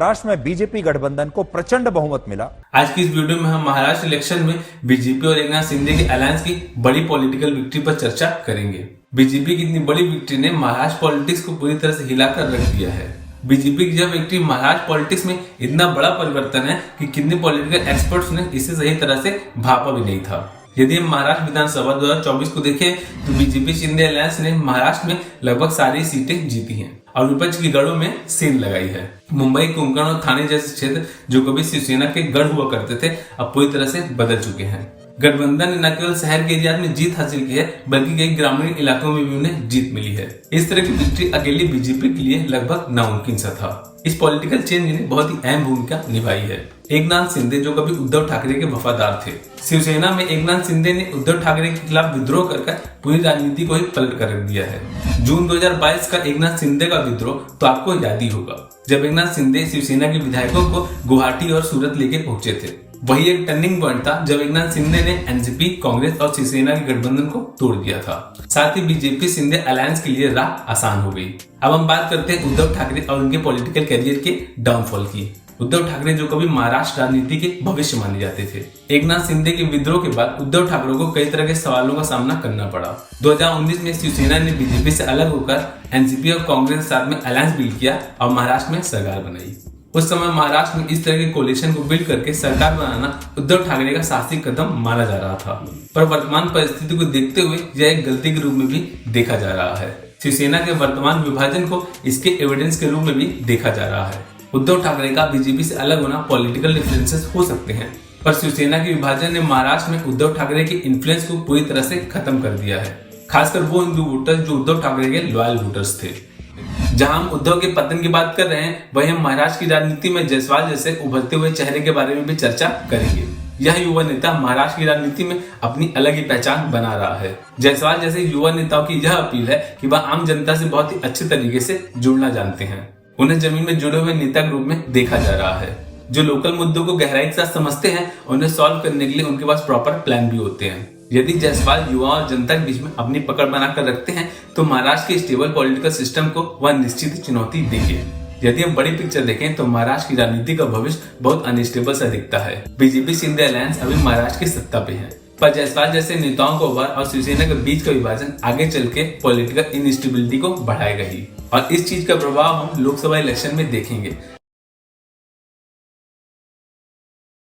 महाराष्ट्र में बीजेपी गठबंधन को प्रचंड बहुमत मिला। आज की इस वीडियो में हम महाराष्ट्र इलेक्शन में बीजेपी और एकनाथ शिंदे के अलायंस की बड़ी पॉलिटिकल विक्ट्री पर चर्चा करेंगे। बीजेपी की इतनी बड़ी विक्ट्री ने महाराष्ट्र पॉलिटिक्स को पूरी तरह से हिलाकर रख दिया है। बीजेपी की यह विक्ट्री महाराष्ट्र पॉलिटिक्स में इतना बड़ा परिवर्तन है कि कितने पॉलिटिकल एक्सपर्ट्स ने इसे सही तरह से भापा भी नहीं था। यदि हम महाराष्ट्र विधानसभा 2024 को देखें तो बीजेपी शिंदे अलायंस ने महाराष्ट्र में लगभग सारी सीटें जीती हैं और विपक्ष की गढ़ों में सेंध लगाई है। मुंबई, कोंकण और थाने जैसे क्षेत्र जो कभी शिवसेना के गढ़ हुआ करते थे, अब पूरी तरह से बदल चुके हैं। गठबंधन ने न केवल शहर के एरिया में जीत हासिल की है, बल्कि कई ग्रामीण इलाकों में भी उन्हें जीत मिली है। इस तरह की विक्ट्री अकेली बीजेपी के लिए लगभग नामुमकिन सा था। इस पॉलिटिकल चेंज ने बहुत ही अहम भूमिका निभाई है। एकनाथ शिंदे जो कभी उद्धव ठाकरे के वफादार थे, शिवसेना में एकनाथ शिंदे ने उद्धव ठाकरे के खिलाफ विद्रोह कर पूरी राजनीति को ही पलट कर रख दिया है। जून 2022 का एकनाथ शिंदे का विद्रोह तो आपको याद ही होगा, जब एकनाथ शिंदे शिवसेना के विधायकों को गुवाहाटी और सूरत लेके पहुंचे थे। वही एक टर्निंग पॉइंट था जब एकनाथ शिंदे ने एनसीपी, कांग्रेस और शिवसेना के गठबंधन को तोड़ दिया था। साथ ही बीजेपी शिंदे अलायंस के लिए राह आसान हो गई। अब हम बात करते हैं उद्धव ठाकरे और उनके पॉलिटिकल करियर के डाउनफॉल की। उद्धव ठाकरे जो कभी महाराष्ट्र राजनीति के भविष्य माने जाते थे। एकनाथ शिंदे के विद्रोह के बाद उद्धव ठाकरे को कई तरह के सवालों का सामना करना पड़ा। 2019 में शिवसेना ने बीजेपी से अलग होकर एनसीपी और कांग्रेस के साथ में अलायंस बिल्ड किया और महाराष्ट्र में सरकार बनाई। उस समय महाराष्ट्र में इस तरह के कोलिशन को बिल्ड करके सरकार बनाना उद्धव ठाकरे का साहसिक कदम माना जा रहा था, पर वर्तमान परिस्थिति को देखते हुए यह एक गलती के रूप में भी देखा जा रहा है। शिवसेना के वर्तमान विभाजन को इसके एविडेंस के रूप में भी देखा जा रहा है। उद्धव ठाकरे का बीजेपी से अलग होना पॉलिटिकल डिफरेंसेस हो सकते हैं, पर शिवसेना के विभाजन ने महाराष्ट्र में उद्धव ठाकरे के इन्फ्लुएंस को पूरी तरह से खत्म कर दिया है, खासकर वो हिंदू वोटर्स जो उद्धव ठाकरे के लॉयल वोटर्स थे। जहां हम उद्धव के पतन की बात कर रहे हैं, वहीं हम महाराष्ट्र की राजनीति में जायसवाल जैसे उभरते हुए चेहरे के बारे में भी चर्चा करेंगे। यह युवा नेता महाराष्ट्र की राजनीति में अपनी अलग ही पहचान बना रहा है। जायसवाल जैसे युवा नेताओं की यह अपील है कि वह आम जनता से बहुत ही अच्छे तरीके से जुड़ना जानते हैं। उन्हें जमीन में जुड़े हुए नेता के रूप में देखा जा रहा है, जो लोकल मुद्दों को गहराई के साथ समझते हैं। उन्हें सॉल्व करने के लिए उनके पास प्रॉपर प्लान भी होते हैं। यदि जायसवाल युवा और जनता के बीच में अपनी पकड़ बनाकर रखते हैं तो महाराष्ट्र के स्टेबल पॉलिटिकल सिस्टम को वह निश्चित चुनौती देंगे। यदि हम बड़ी पिक्चर देखें तो महाराष्ट्र की राजनीति का भविष्य बहुत अनस्टेबल सा दिखता है। बीजेपी शिंदे अलायंस अभी महाराष्ट्र की सत्ता पे है, पर जायसवाल जैसे नेताओं को उभर और शिवसेना के बीच का विभाजन आगे चल के पॉलिटिकल इनस्टेबिलिटी को बढ़ाएगा ही, और इस चीज का प्रभाव हम लोकसभा इलेक्शन में देखेंगे।